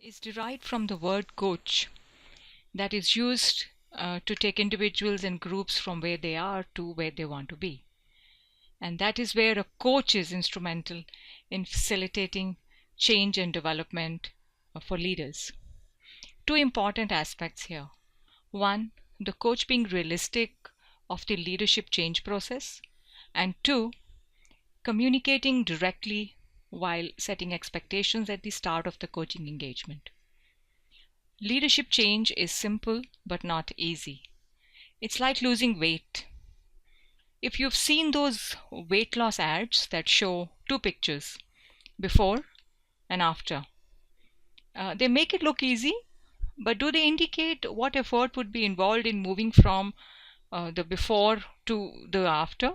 is derived from the word coach that is used to take individuals and groups from where they are to where they want to be. And that is where a coach is instrumental in facilitating change and development for leaders. Two important aspects here. One, the coach being realistic of the leadership change process, and two, communicating directly while setting expectations at the start of the coaching engagement. Leadership change is simple but not easy. It's like losing weight. If you've seen those weight loss ads that show two pictures, before and after, they make it look easy, but do they indicate what effort would be involved in moving from the before to the after?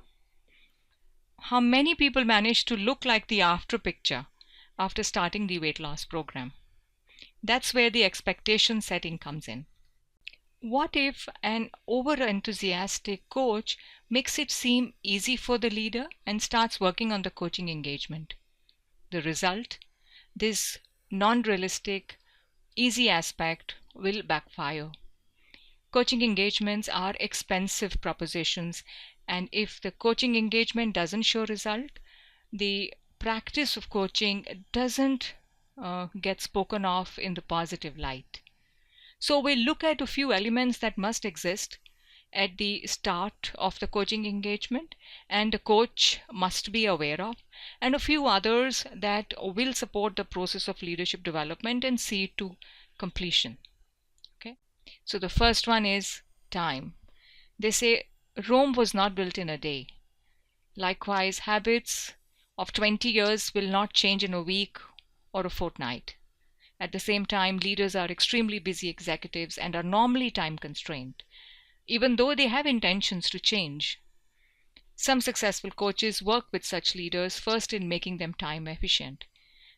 How many people manage to look like the after picture after starting the weight loss program? That's where the expectation setting comes in. What if an over-enthusiastic coach makes it seem easy for the leader and starts working on the coaching engagement? The result? This non-realistic, easy aspect will backfire. Coaching engagements are expensive propositions, and if the coaching engagement doesn't show result, the practice of coaching doesn't get spoken of in the positive light. So we'll look at a few elements that must exist at the start of the coaching engagement and the coach must be aware of, and a few others that will support the process of leadership development and see it to completion. Okay, so the first one is time. They say Rome was not built in a day. Likewise, habits of 20 years will not change in a week or a fortnight. At the same time, leaders are extremely busy executives and are normally time constrained, even though they have intentions to change. Some successful coaches work with such leaders first in making them time efficient.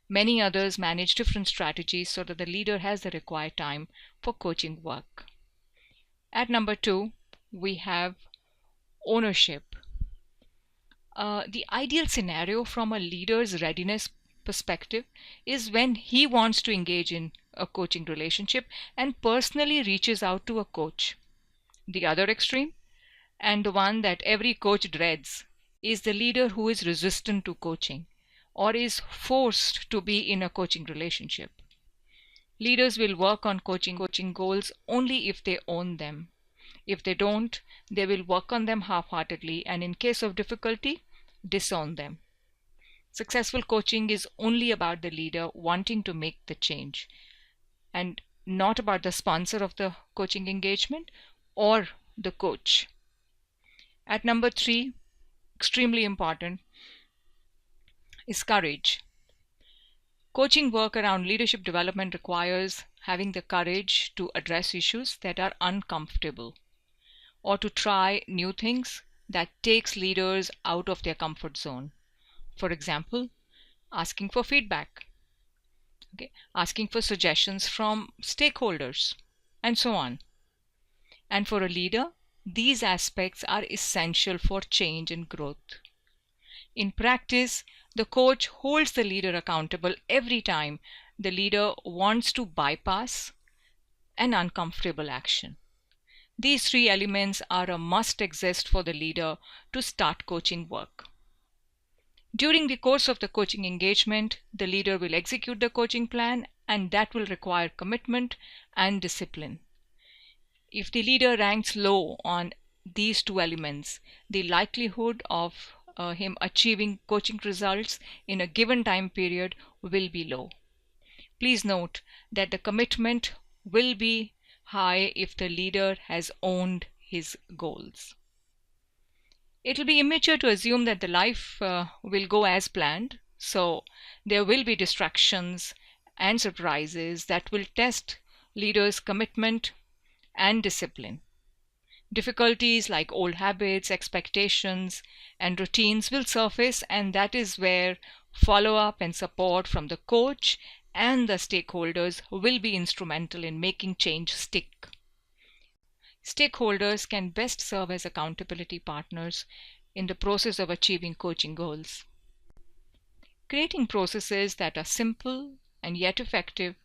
Many others manage different strategies so that the leader has the required time for coaching work. At number 2, we have ownership. The ideal scenario from a leader's readiness perspective is when he wants to engage in a coaching relationship and personally reaches out to a coach. The other extreme, and the one that every coach dreads, is the leader who is resistant to coaching or is forced to be in a coaching relationship. Leaders will work on coaching goals only if they own them. If they don't, they will work on them half-heartedly and in case of difficulty, disown them. Successful coaching is only about the leader wanting to make the change and not about the sponsor of the coaching engagement or the coach. At number 3, extremely important, is courage. Coaching work around leadership development requires having the courage to address issues that are uncomfortable or to try new things that takes leaders out of their comfort zone. For example, asking for feedback, asking for suggestions from stakeholders, and so on. And for a leader, these aspects are essential for change and growth. In practice, the coach holds the leader accountable every time the leader wants to bypass an uncomfortable action. These 3 elements are a must exist for the leader to start coaching work. During the course of the coaching engagement, the leader will execute the coaching plan, and that will require commitment and discipline. If the leader ranks low on these 2 elements, the likelihood of him achieving coaching results in a given time period will be low. Please note that the commitment will be high if the leader has owned his goals. It will be immature to assume that the life will go as planned, so there will be distractions and surprises that will test leaders' commitment and discipline. Difficulties like old habits, expectations, and routines will surface, and that is where follow-up and support from the coach and the stakeholders will be instrumental in making change stick. Stakeholders can best serve as accountability partners in the process of achieving coaching goals. Creating processes that are simple and yet effective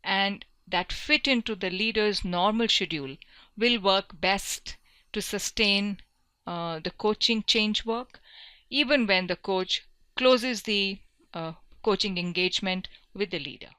and that fit into the leader's normal schedule will work best to sustain the coaching change work, even when the coach closes the coaching engagement with the leader.